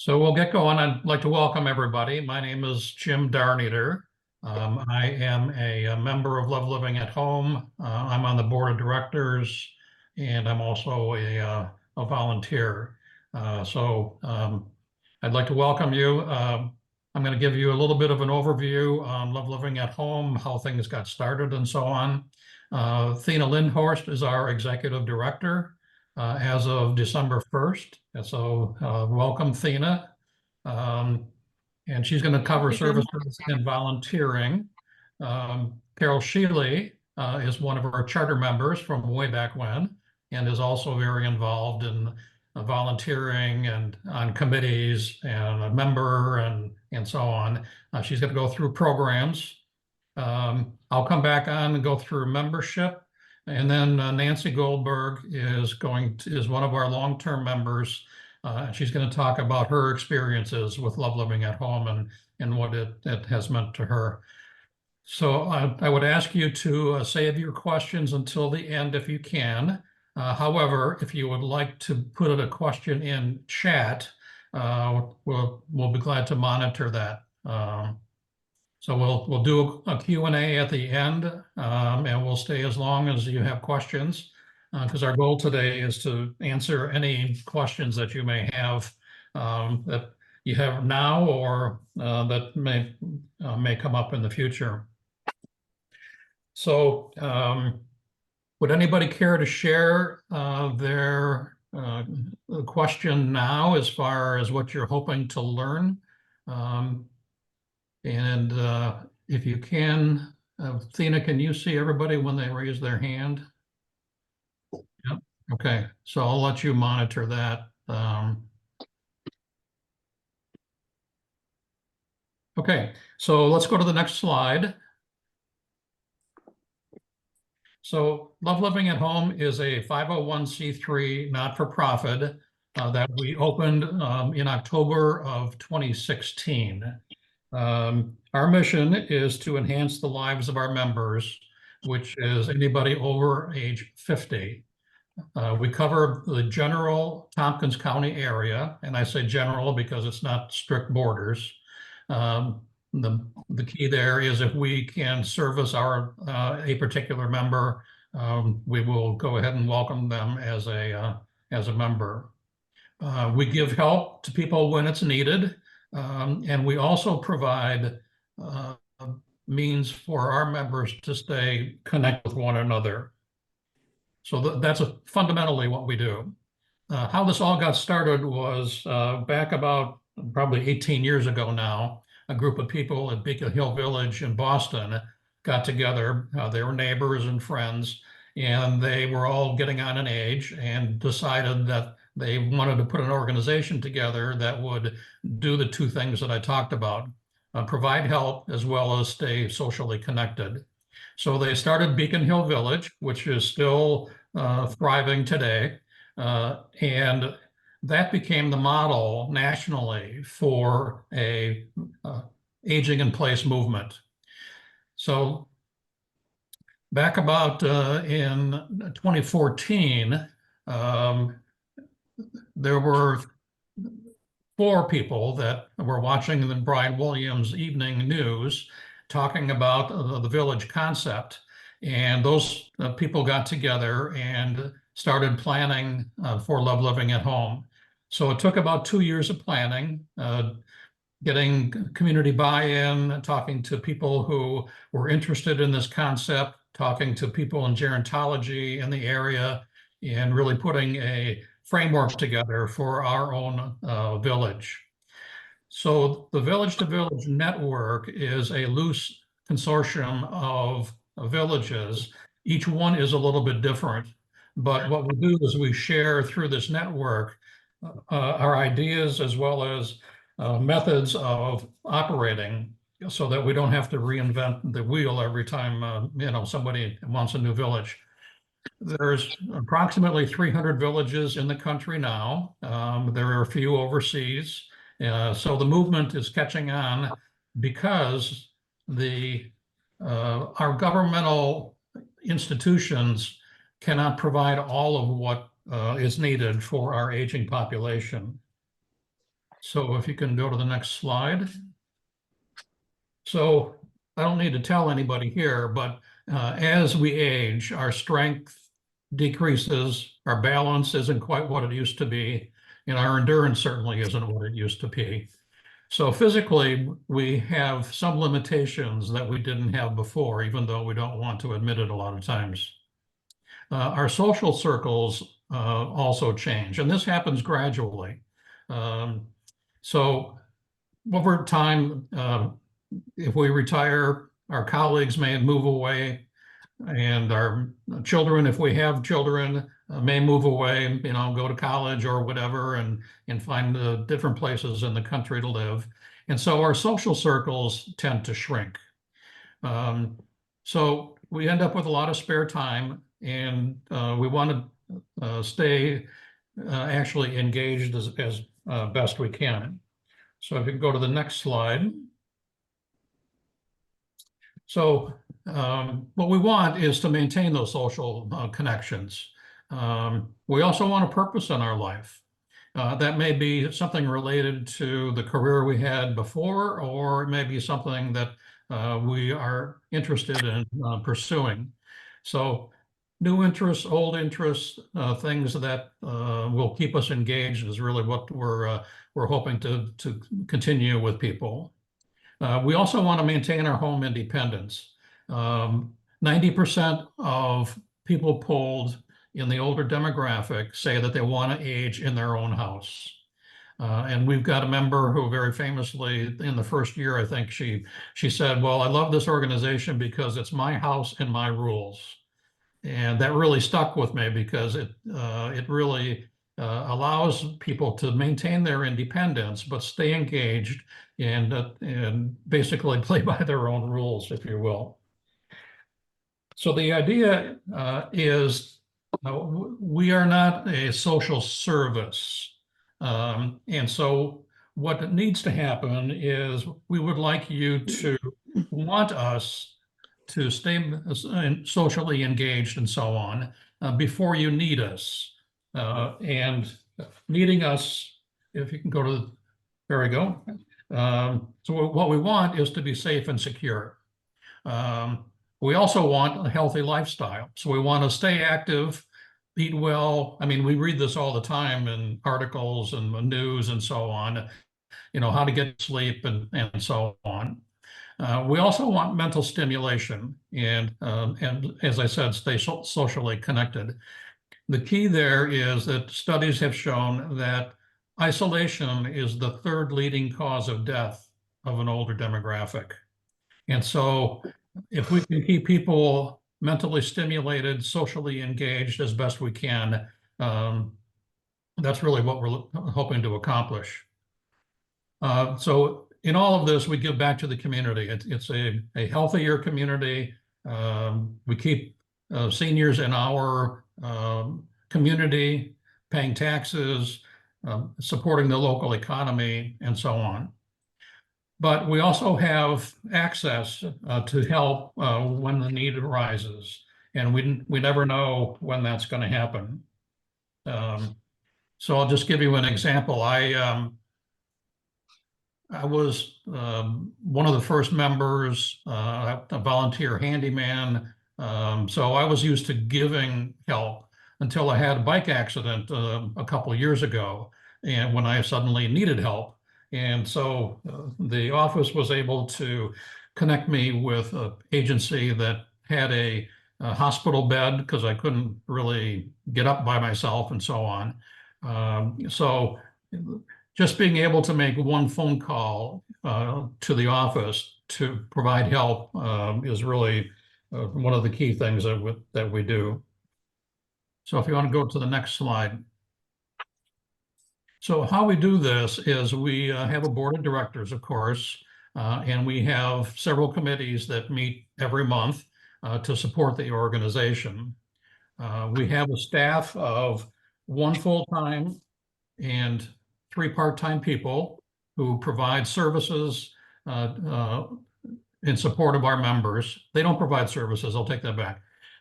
So we'll get going. I'd like to welcome everybody. My name is Jim Darneater. I am a member of Love Living at Home. I'm on the board of directors, and I'm also a volunteer. I'd like to welcome you. I'm going to give you a little bit of an overview on Love Living at Home, how things got started, and so on. Thina Lindhorst is our executive director as of December 1st. And so welcome, Thina. And she's going to cover services and volunteering. Carol Shealy is one of our charter members from way back when and is also very involved in volunteering and on committees and a member and so on. She's going to go through programs. I'll come back on and go through membership. And then Nancy Goldberg is one of our long-term members. She's going to talk about her experiences with Love Living at Home and what it has meant to her. So I would ask you to save your questions until the end if you can. However, if you would like to put a question in chat, we'll be glad to monitor that. So we'll do a Q&A at the end, and we'll stay as long as you have questions, because our goal today is to answer any questions that you may have that you have now or that may come up in the future. So would anybody care to share their question now as far as what you're hoping to learn? And if you can, Thina, can you see everybody when they raise their hand? Yep. Okay, so I'll let you monitor that. Okay, so let's go to the next slide. So Love Living at Home is a 501c3 not-for-profit that we opened in October of 2016. Our mission is to enhance the lives of our members, which is anybody over age 50. We cover the general Tompkins County area, and I say general because it's not strict borders. The key there is if we can service a particular member, we will go ahead and welcome them as a member. We give help to people when it's needed. And we also provide means for our members to stay connected with one another. So that's fundamentally what we do. How this all got started was back about probably 18 years ago now. A group of people at Beacon Hill Village in Boston got together. They were neighbors and friends, and they were all getting on in age and decided that they wanted to put an organization together that would do the two things that I talked about, provide help as well as stay socially connected. So they started Beacon Hill Village, which is still thriving today. And that became the model nationally for a aging in place movement. So back about in 2014, there were 4 people that were watching the Brian Williams evening news talking about the village concept. And those people got together and started planning for Love Living at Home. So it took about 2 years of planning, getting community buy-in, talking to people who were interested in this concept, talking to people in gerontology in the area, and really putting a framework together for our own village. So the Village to Village Network is a loose consortium of villages. Each one is a little bit different, but what we do is we share through this network our ideas as well as methods of operating so that we don't have to reinvent the wheel every time somebody wants a new village. There's approximately 300 villages in the country now. There are a few overseas. So the movement is catching on because our governmental institutions cannot provide all of what is needed for our aging population. So if you can go to the next slide. So I don't need to tell anybody here, but as we age, our strength decreases, our balance isn't quite what it used to be, and our endurance certainly isn't what it used to be. So physically, we have some limitations that we didn't have before, even though we don't want to admit it a lot of times. Our social circles also change, and this happens gradually. Um, so over time, if we retire, our colleagues may move away, and our children, if we have children, may move away, go to college or whatever, and find different places in the country to live. And so our social circles tend to shrink. Um, so we end up with a lot of spare time, and we want to stay actually engaged as best we can. So if you can go to the next slide. So what we want is to maintain those social connections. We also want a purpose in our life. That may be something related to the career we had before, or it may be something that we are interested in pursuing. So new interests, old interests, things that will keep us engaged is really what we're hoping to continue with people. We also want to maintain our home independence. 90% of people polled in the older demographic say that they want to age in their own house. And we've got a member who very famously in the first year, I think she said, well, I love this organization because it's my house and my rules. And that really stuck with me because it really allows people to maintain their independence, but stay engaged and basically play by their own rules, if you will. So the idea is we are not a social service. And so what needs to happen is we would like you to want us to stay socially engaged and so on before you need us. And needing us, if you can go to, there we go. So what we want is to be safe and secure. We also want a healthy lifestyle. So we want to stay active, eat well. I mean, we read this all the time in articles and the news and so on, how to get sleep and so on. We also want mental stimulation and as I said, stay socially connected. The key there is that studies have shown that isolation is the third leading cause of death of an older demographic. And so if we can keep people mentally stimulated, socially engaged as best we can, that's really what we're hoping to accomplish. So in all of this, we give back to the community. It's a healthier community. We keep seniors in our community, paying taxes, supporting the local economy, and so on. But we also have access to help when the need arises, and we never know when that's going to happen. So I'll just give you an example. I was one of the first members, a volunteer handyman. So I was used to giving help until I had a bike accident a couple of years ago, and when I suddenly needed help. And so the office was able to connect me with an agency that had a hospital bed because I couldn't really get up by myself and so on. So just being able to make one phone call to the office to provide help is really one of the key things that we do. So if you want to go to the next slide. So how we do this is we have a board of directors, of course, and we have several committees that meet every month to support the organization. We have a staff of one full-time and 3 part-time people who provide services in support of our members. They don't provide services, I'll take that back.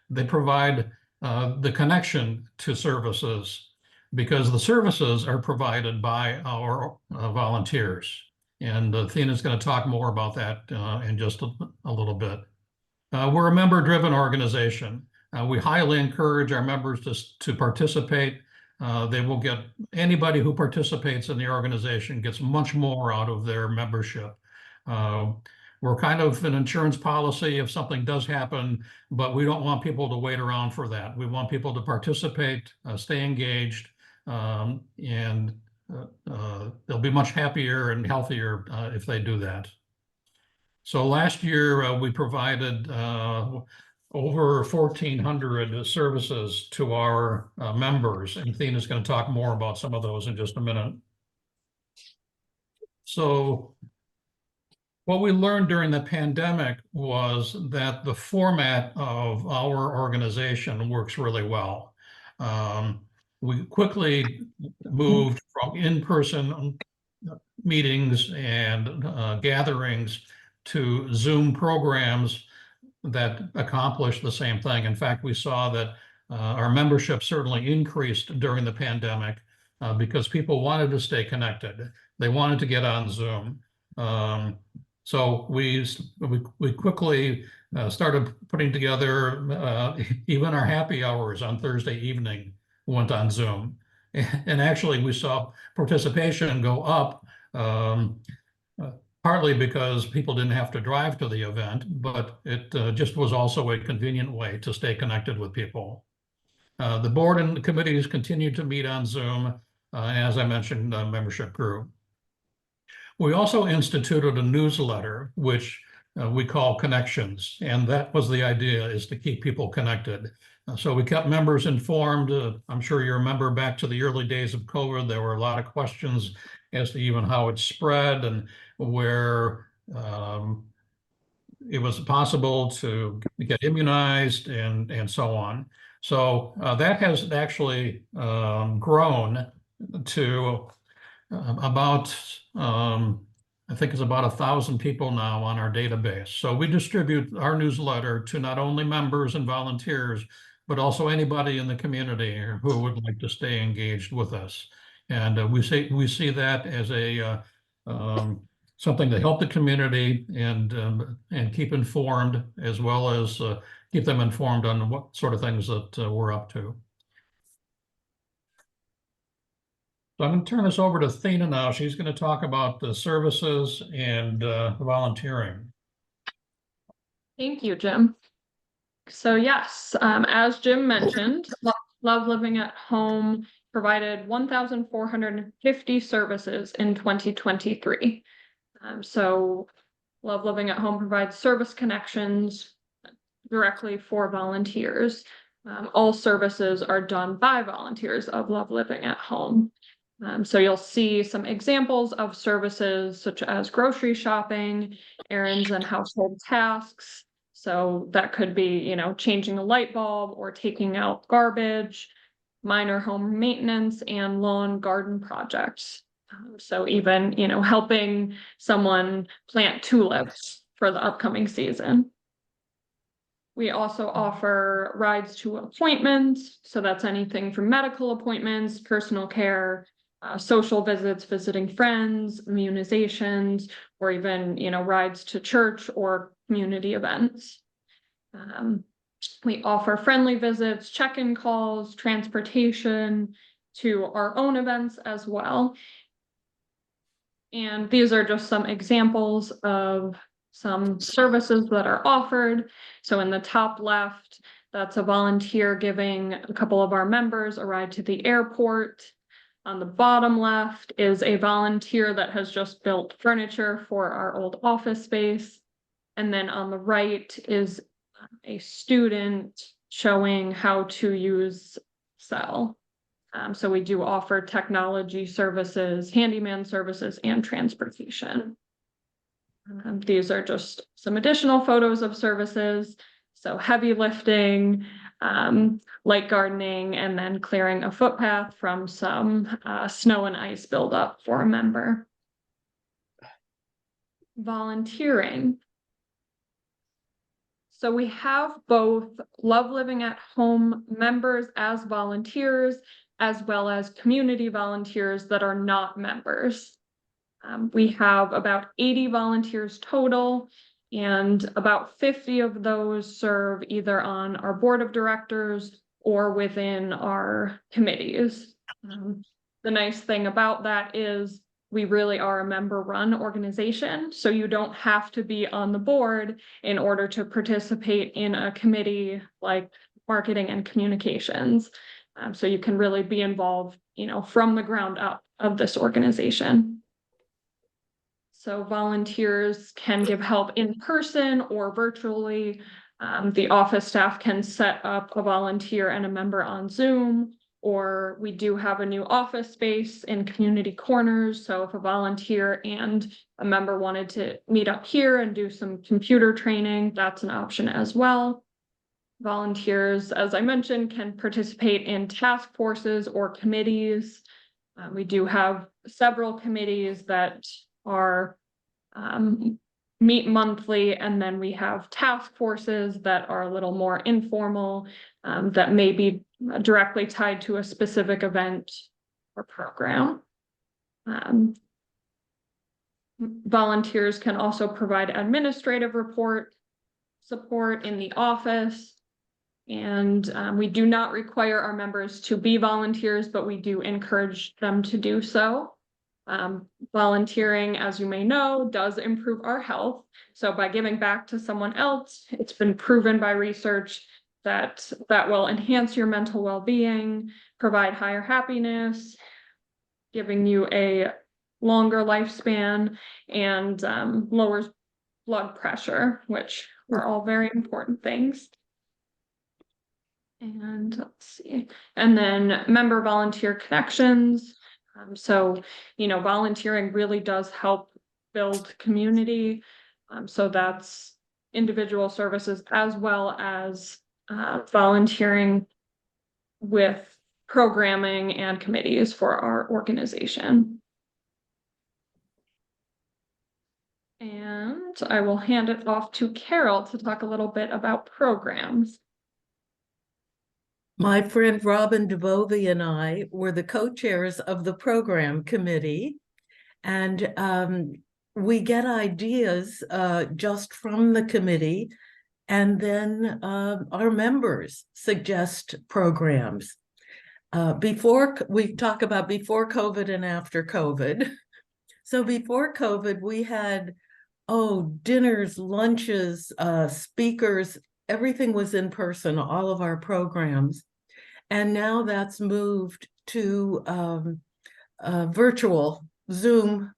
They provide the connection to services. because the services are provided by our volunteers. And Athena's going to talk more about that in just a little bit. We're a member-driven organization. We highly encourage our members to participate. They will get, anybody who participates in the organization gets much more out of their membership. We're kind of an insurance policy if something does happen, but we don't want people to wait around for that. We want people to participate, stay engaged, and they'll be much happier and healthier if they do that. So last year we provided over 1,400 services to our members, and Athena's going to talk more about some of those in just a minute. So what we learned during the pandemic was that the format of our organization works really well. We quickly moved from in-person meetings and gatherings to Zoom programs that accomplish the same thing. In fact, we saw that our membership certainly increased during the pandemic because people wanted to stay connected. They wanted to get on Zoom. So we quickly started putting together even our happy hours on Thursday evening went on Zoom. And actually we saw participation go up, partly because people didn't have to drive to the event, but it just was also a convenient way to stay connected with people. The board and the committees continued to meet on Zoom, and as I mentioned, membership grew. We also instituted a newsletter, which we call Connections, and that was the idea, is to keep people connected. So we kept members informed. I'm sure you remember back to the early days of COVID, there were a lot of questions as to even how it spread and where it was possible to get immunized and so on. So that has actually grown to about, I think it's about 1,000 people now on our database. So we distribute our newsletter to not only members and volunteers, but also anybody in the community who would like to stay engaged with us. And we see that as a something to help the community and keep informed, as well as keep them informed on what sort of things that we're up to. So I'm going to turn this over to Athena now. She's going to talk about the services and volunteering. Thank you, Jim. So yes, as Jim mentioned, Love Living at Home provided 1,450 services in 2023. So Love Living at Home provides service connections directly for volunteers. All services are done by volunteers of Love Living at Home. So you'll see some examples of services such as grocery shopping, errands and household tasks. So that could be, you know, changing a light bulb or taking out garbage, minor home maintenance, and lawn garden projects. So even, you know, helping someone plant tulips for the upcoming season. We also offer rides to appointments. So that's anything from medical appointments, personal care, social visits, visiting friends, immunizations, or even, you know, rides to church or community events. We offer friendly visits, check-in calls, transportation to our own events as well. And these are just some examples of some services that are offered. So in the top left, that's a volunteer giving a couple of our members a ride to the airport. On the bottom left is a volunteer that has just built furniture for our old office space. And then on the right is a student showing how to use Excel. So we do offer technology services, handyman services, and transportation. These are just some additional photos of services. So heavy lifting, light gardening, and then clearing a footpath from some snow and ice buildup for a member. Volunteering. So we have both Love Living at Home members as volunteers, as well as community volunteers that are not members. We have about 80 volunteers total, and about 50 of those serve either on our board of directors or within our committees. The nice thing about that is we really are a member-run organization, so you don't have to be on the board in order to participate in a committee like marketing and communications. So you can really be involved, from the ground up of this organization. So volunteers can give help in person or virtually. The office staff can set up a volunteer and a member on Zoom, or we do have a new office space in community corners. So if a volunteer and a member wanted to meet up here and do some computer training, that's an option as well. Volunteers, as I mentioned, can participate in task forces or committees. We do have several committees that are meet monthly, and then we have task forces that are a little more informal, that may be directly tied to a specific event or program. Volunteers can also provide administrative support in the office, and we do not require our members to be volunteers, but we do encourage them to do so. Volunteering, as you may know, does improve our health. So by giving back to someone else, it's been proven by research that will enhance your mental well-being, provide higher happiness, giving you a longer lifespan, and lowers blood pressure, which are all very important things. And let's see, and then member volunteer connections. So, volunteering really does help build community. So that's individual services as well as volunteering with programming and committees for our organization. And I will hand it off to Carol to talk a little bit about programs. My friend Robin DeBovie and I were the co-chairs of the program committee, and we get ideas just from the committee, and then our members suggest programs. We talk about before COVID and after COVID. So before COVID, we had dinners, lunches, speakers. Everything was in person, all of our programs. And now that's moved to virtual Zoom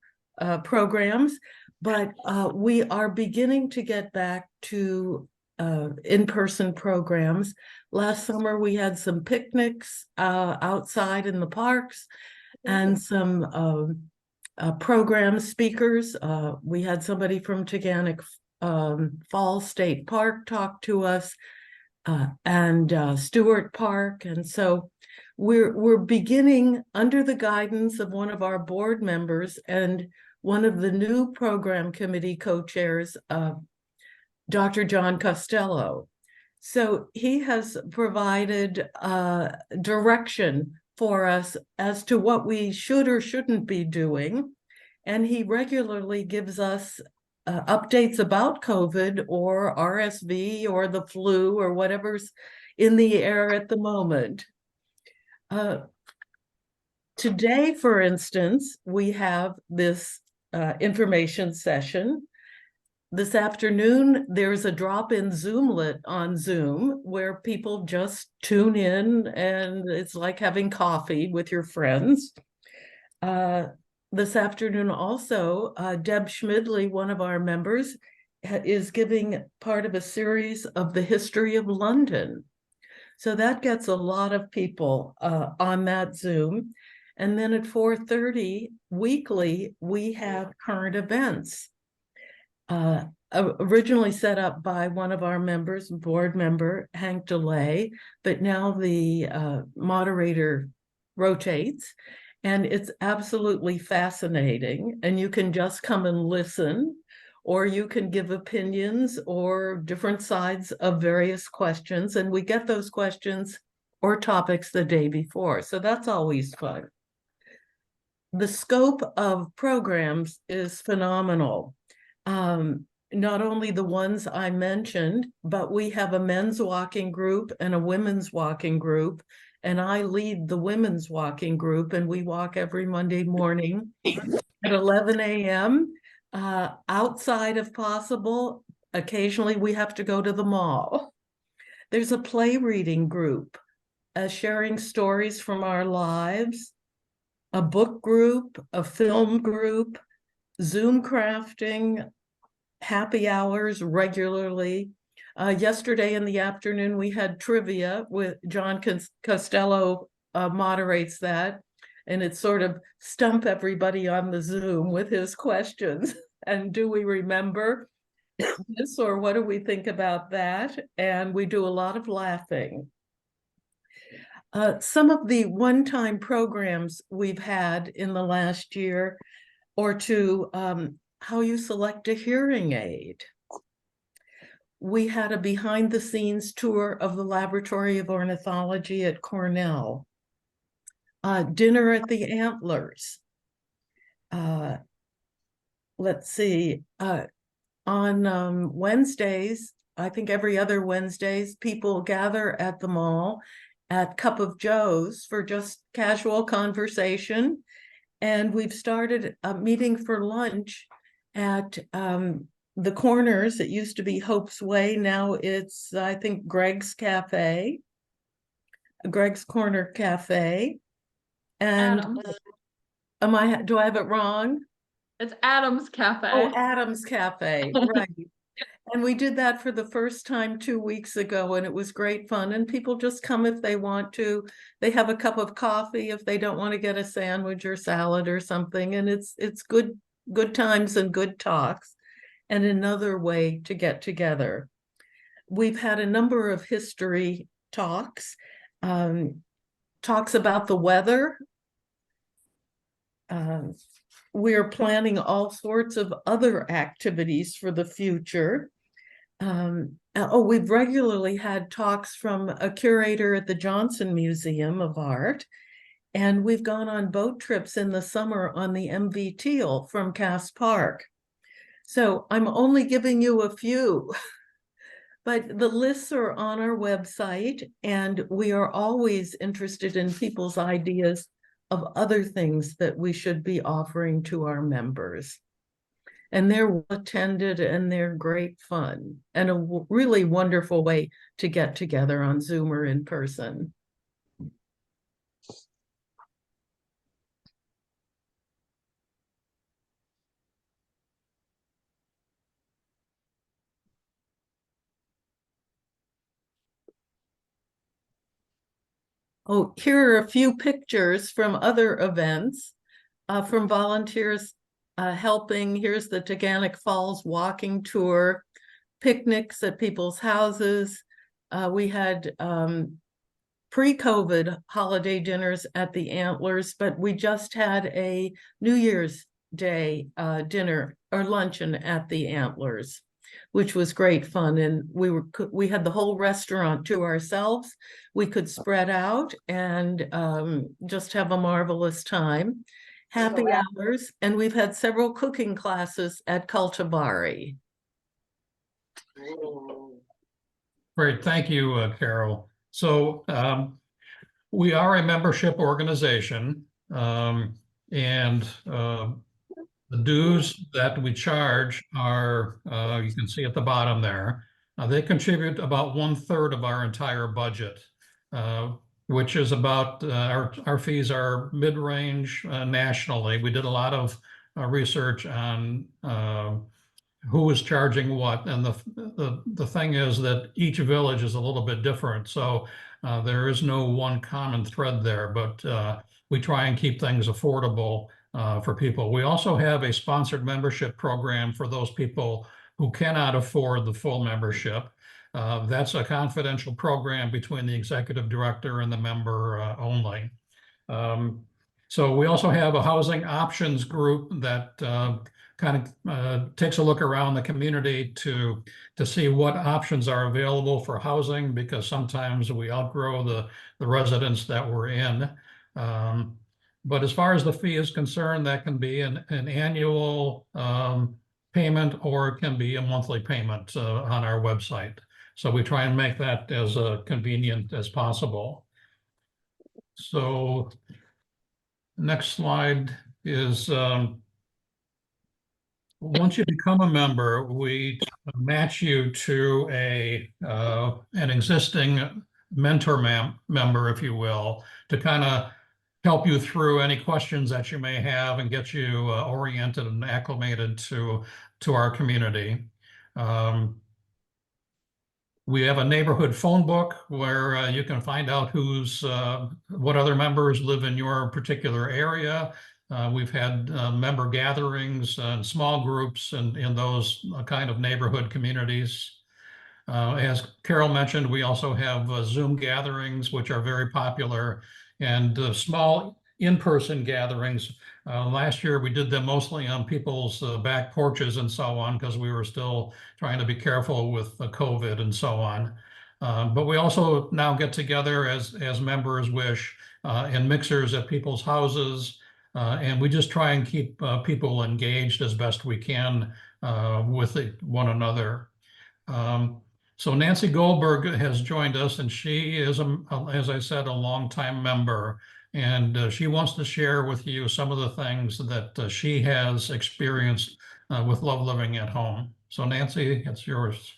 programs. But we are beginning to get back to in-person programs. Last summer, we had some picnics outside in the parks and some program speakers. We had somebody from Taganic Falls State Park talk to us, and Stewart Park. And so we're beginning under the guidance of one of our board members and one of the new program committee co-chairs, Dr. John Costello. So he has provided direction for us as to what we should or shouldn't be doing. And he regularly gives us updates about COVID or RSV or the flu or whatever's in the air at the moment. Today, for instance, we have this information session. This afternoon, there's a drop-in Zoomlet on Zoom where people just tune in, and it's like having coffee with your friends. This afternoon also, Deb Schmidley, one of our members, is giving part of a series of the history of London. So that gets a lot of people on that Zoom. And then at 4:30 weekly, we have current events. Originally set up by one of our members, board member, Hank DeLay, but now the moderator rotates. And it's absolutely fascinating. And you can just come and listen, or you can give opinions or different sides of various questions. And we get those questions or topics the day before. So that's always fun. The scope of programs is phenomenal. Not only the ones I mentioned, but we have a men's walking group and a women's walking group. And I lead the women's walking group, and we walk every Monday morning at 11 a.m. Outside if possible. Occasionally we have to go to the mall. There's a play reading group, sharing stories from our lives, a book group, a film group, Zoom crafting, happy hours regularly. Yesterday in the afternoon, we had trivia with John Costello moderates that. And it's sort of stump everybody on the Zoom with his questions. And do we remember this, or what do we think about that? And we do a lot of laughing. Some of the one-time programs we've had in the last year or two, how you select a hearing aid. We had a behind-the-scenes tour of the Laboratory of Ornithology at Cornell. Dinner at the Antlers. Let's see, on Wednesdays, I think every other Wednesdays, people gather at the mall at Cup of Joe's for just casual conversation. And we've started a meeting for lunch at the Corners. It used to be Hope's Way. Now it's, I think, Greg's Cafe, Greg's Corner Cafe. And do I have it wrong? It's Adam's Cafe. Oh, Adam's Cafe, right. And we did that for the first time 2 weeks ago, and it was great fun. And people just come if they want to. They have a cup of coffee if they don't want to get a sandwich or salad or something. And it's good times and good talks, and another way to get together. We've had a number of history talks, talks about the weather. We're planning all sorts of other activities for the future. We've regularly had talks from a curator at the Johnson Museum of Art, and we've gone on boat trips in the summer on the MV Teal from Cass Park. So I'm only giving you a few, but the lists are on our website, and we are always interested in people's ideas of other things that we should be offering to our members. And they're well attended, and they're great fun, and a really wonderful way to get together on Zoom or in person. Oh, here are a few pictures from other events, from volunteers helping. Here's the Taganic Falls walking tour, picnics at people's houses. We had pre-COVID holiday dinners at the Antlers, but we just had a New Year's Day dinner or luncheon at the Antlers, which was great fun. And we had the whole restaurant to ourselves. We could spread out and just have a marvelous time. Happy hours, and we've had several cooking classes at Cultivari. Great, thank you, Carol. So we are a membership organization, and the dues that we charge are, you can see at the bottom there. They contribute about 1/3 of our entire budget, which is about, our fees are mid-range nationally. We did a lot of research on who is charging what, and the thing is that each village is a little bit different, so there is no one common thread there, but we try and keep things affordable for people. We also have a sponsored membership program for those people who cannot afford the full membership. That's a confidential program between the executive director and the member only. So we also have a housing options group that kind of takes a look around the community to see what options are available for housing, because sometimes we outgrow the residents that we're in. But as far as the fee is concerned, that can be an annual payment, or it can be a monthly payment on our website. So we try and make that as convenient as possible. So next slide is once you become a member, we match you to an existing mentor member, if you will, to kind of help you through any questions that you may have and get you oriented and acclimated to our community. We have a neighborhood phone book where you can find out what other members live in your particular area. We've had member gatherings and small groups in those kind of neighborhood communities. As Carol mentioned, we also have Zoom gatherings, which are very popular, and small in-person gatherings. Last year, we did them mostly on people's back porches and so on, because we were still trying to be careful with COVID and so on. But we also now get together as members wish in mixers at people's houses. And we just try and keep people engaged as best we can with one another. So Nancy Goldberg has joined us, and she is, as I said, a longtime member. And she wants to share with you some of the things that she has experienced with Love Living at Home. So Nancy, it's yours.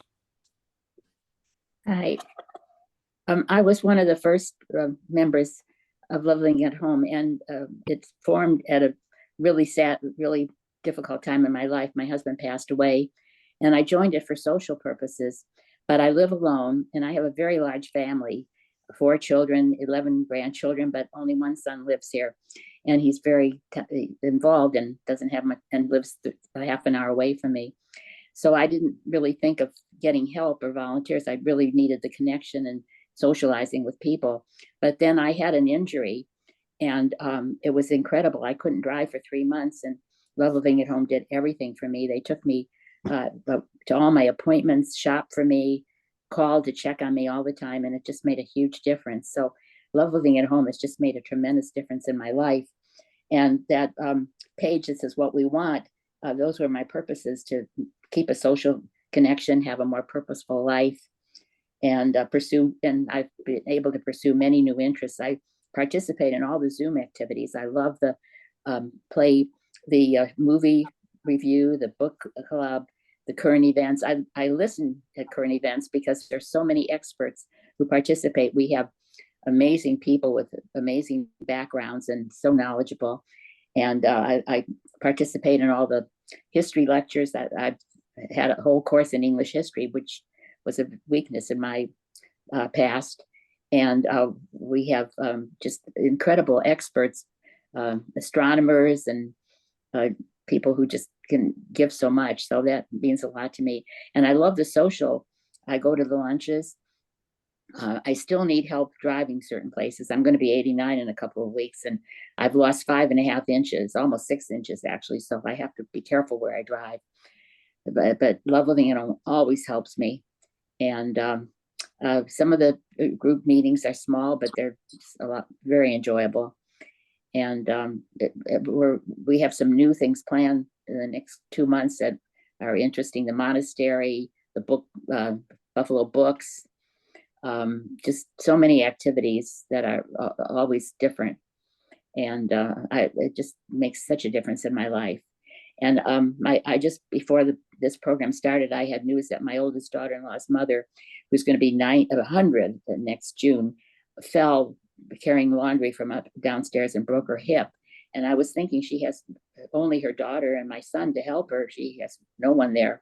Hi. I was one of the first members of Love Living at Home, and it's formed at a really sad, really difficult time in my life. My husband passed away, and I joined it for social purposes, but I live alone, and I have a very large family, 4 children, 11 grandchildren, but only one son lives here, and he's very involved and doesn't have much, and lives a half an hour away from me. So I didn't really think of getting help or volunteers. I really needed the connection and socializing with people. But then I had an injury, and it was incredible. I couldn't drive for 3 months, and Love Living at Home did everything for me. They took me to all my appointments, shopped for me, called to check on me all the time, and it just made a huge difference. So Love Living at Home has just made a tremendous difference in my life. And that page that says what we want, those were my purposes: to keep a social connection, have a more purposeful life, and pursue, and I've been able to pursue many new interests. I participate in all the Zoom activities. I love the movie review, the book club, the current events. I listen at current events because there's so many experts who participate. We have amazing people with amazing backgrounds and so knowledgeable. And I participate in all the history lectures. That I've had a whole course in English history, which was a weakness in my past. And we have just incredible experts, astronomers, and people who just can give so much. So that means a lot to me. And I love the social. I go to the lunches. I still need help driving certain places. I'm going to be 89 in a couple of weeks, and I've lost 5.5 inches, almost 6 inches actually. So I have to be careful where I drive. But Love Living at Home always helps me. And some of the group meetings are small, but they're very enjoyable. And we have some new things planned in the next 2 months that are interesting. The monastery, the book, Buffalo Books, just so many activities that are always different. And it just makes such a difference in my life. And I just, before this program started, I had news that my oldest daughter-in-law's mother, who's going to be 100 next June, fell carrying laundry from up downstairs and broke her hip. And I was thinking, she has only her daughter and my son to help her. She has no one there.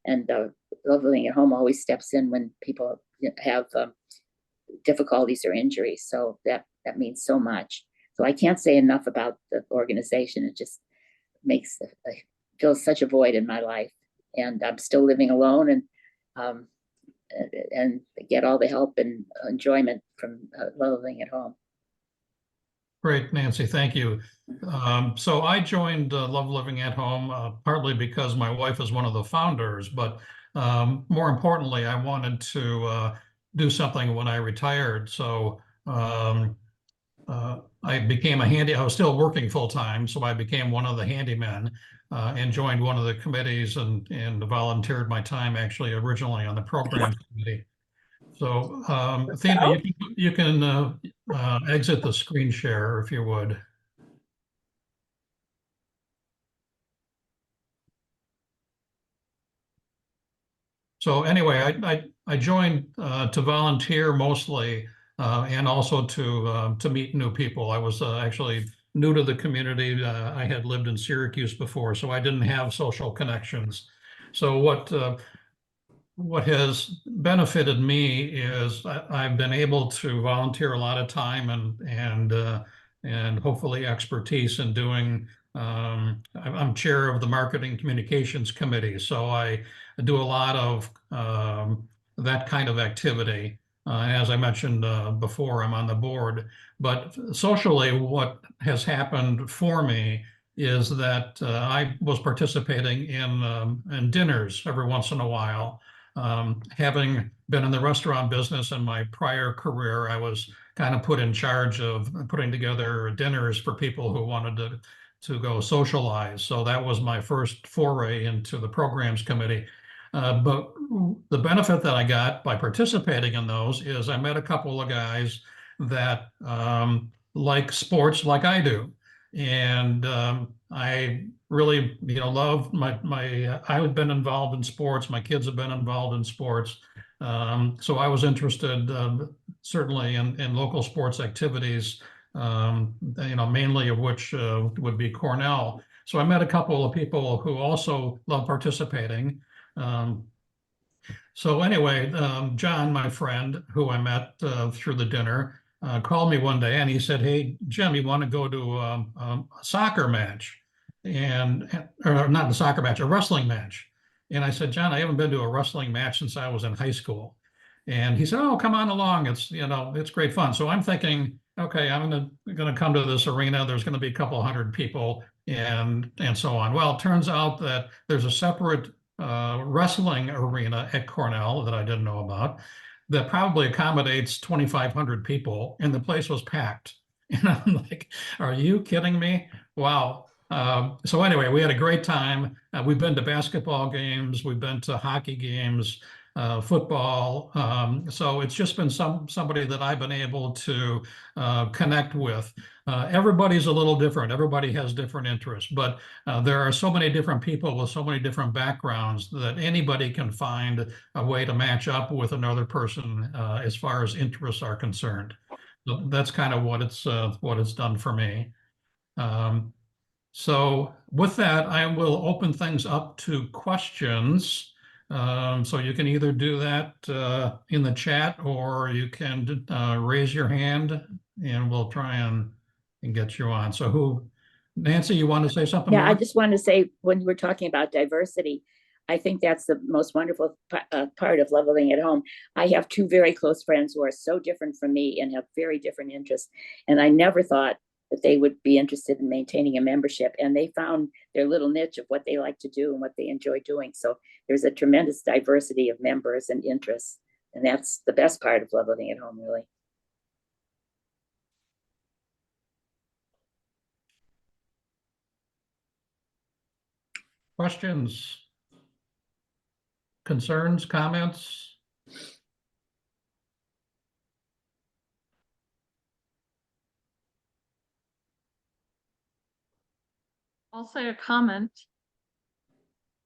And Love Living at Home always steps in when people have difficulties or injuries. So that means so much. So I can't say enough about the organization. It just fills such a void in my life. And I'm still living alone, and get all the help and enjoyment from Love Living at Home. Great, Nancy, thank you. So I joined Love Living at Home partly because my wife is one of the founders, but more importantly, I wanted to do something when I retired. So I became I was still working full time, so I became one of the handymen and joined one of the committees and volunteered my time actually originally on the program committee. So, Athena, you can exit the screen share if you would. So anyway, I joined to volunteer mostly and also to meet new people. I was actually new to the community. I had lived in Syracuse before, so I didn't have social connections. So what has benefited me is I've been able to volunteer a lot of time and hopefully expertise in doing. I'm chair of the Marketing Communications Committee, so I do a lot of that kind of activity. And as I mentioned before, I'm on the board. But socially, what has happened for me is that I was participating in dinners every once in a while. Having been in the restaurant business in my prior career, I was kind of put in charge of putting together dinners for people who wanted to go socialize. So that was my first foray into the programs committee. But the benefit that I got by participating in those is I met a couple of guys that like sports like I do. And I really, love I've been involved in sports. My kids have been involved in sports. So I was interested certainly in local sports activities, mainly of which would be Cornell. So I met a couple of people who also love participating. Um, so anyway, John, my friend, who I met through the dinner, called me one day and he said, "Hey, Jim, you want to go to a soccer match?" Or not a soccer match, a wrestling match. And I said, "John, I haven't been to a wrestling match since I was in high school." And he said, "Oh, come on along. It's great fun." So I'm thinking, okay, I'm gonna come to this arena. There's going to be a couple hundred people and so on. Well, it turns out that there's a separate wrestling arena at Cornell that I didn't know about that probably accommodates 2,500 people, and the place was packed. And I'm like, are you kidding me? Wow. So anyway, we had a great time. We've been to basketball games, we've been to hockey games, football. So it's just been somebody that I've been able to connect with. Everybody's a little different. Everybody has different interests, but there are so many different people with so many different backgrounds that anybody can find a way to match up with another person as far as interests are concerned. So that's kind of what it's done for me. Um, so with that, I will open things up to questions. So you can either do that in the chat or you can raise your hand and we'll try and get you on. So Nancy, you want to say something Yeah, more? I just want to say, when we're talking about diversity, I think that's the most wonderful part of Love Living at Home. I have two very close friends who are so different from me and have very different interests. And I never thought that they would be interested in maintaining a membership. And they found their little niche of what they like to do and what they enjoy doing. So there's a tremendous diversity of members and interests. And that's the best part of Love Living at Home, really. Questions? Concerns, comments? I'll say a comment.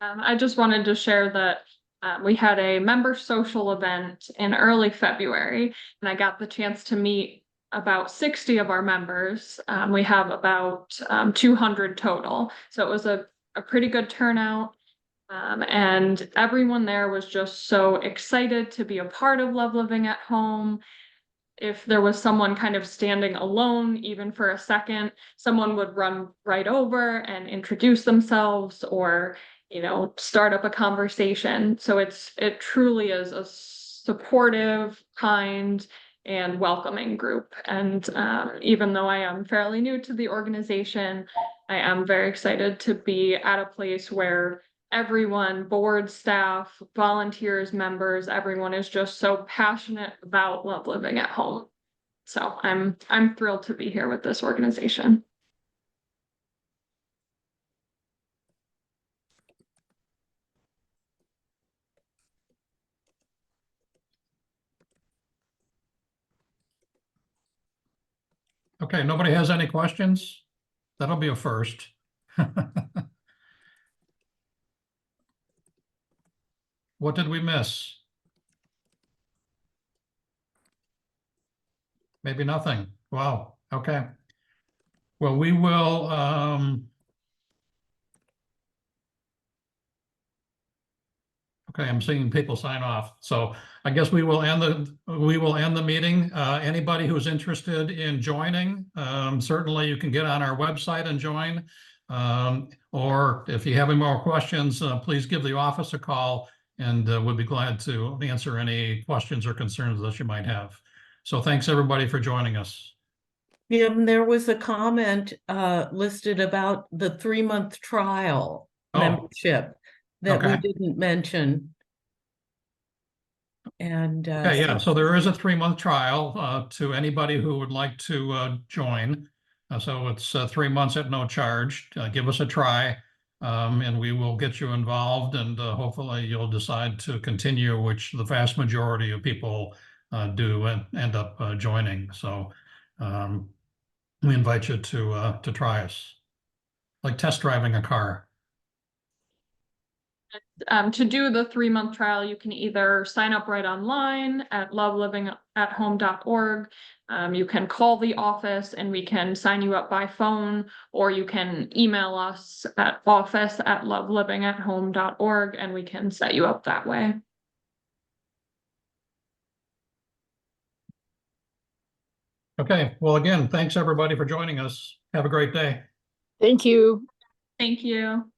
I just wanted to share that we had a member social event in early February, and I got the chance to meet about 60 of our members. We have about 200 total, so it was a pretty good turnout. And everyone there was just so excited to be a part of Love Living at Home. If there was someone kind of standing alone, even for a second, someone would run right over and introduce themselves or, start up a conversation. So it truly is a supportive, kind, and welcoming group. And even though I am fairly new to the organization, I am very excited to be at a place where everyone, board, staff, volunteers, members, everyone is just so passionate about love living at home. So I'm thrilled to be here with this organization. Okay, nobody has any questions? That'll be a first. What did we miss? Maybe nothing. Wow, okay. Well, we will, okay, I'm seeing people sign off. So I guess we will end the meeting. Anybody who's interested in joining, certainly you can get on our website and join. Or if you have any more questions, please give the office a call and we'll be glad to answer any questions or concerns that you might have. So thanks everybody for joining us. Jim, there was a comment listed about the 3-month trial Oh. membership that we Okay. didn't mention. And Okay, yeah, so there is a 3-month trial to anybody who would like to join. So it's 3 months at no charge. Give us a try, and we will get you involved, and hopefully you'll decide to continue, which the vast majority of people do and end up joining. So we invite you to try us, like test driving a car. To do the 3-month trial, you can either sign up right online at lovelivingathome.org. You can call the office and we can sign you up by phone, or you can email us at office@lovelivingathome.org and we can set you up that way. Okay, well, again, thanks everybody for joining us. Have a great day. Thank you. Thank you.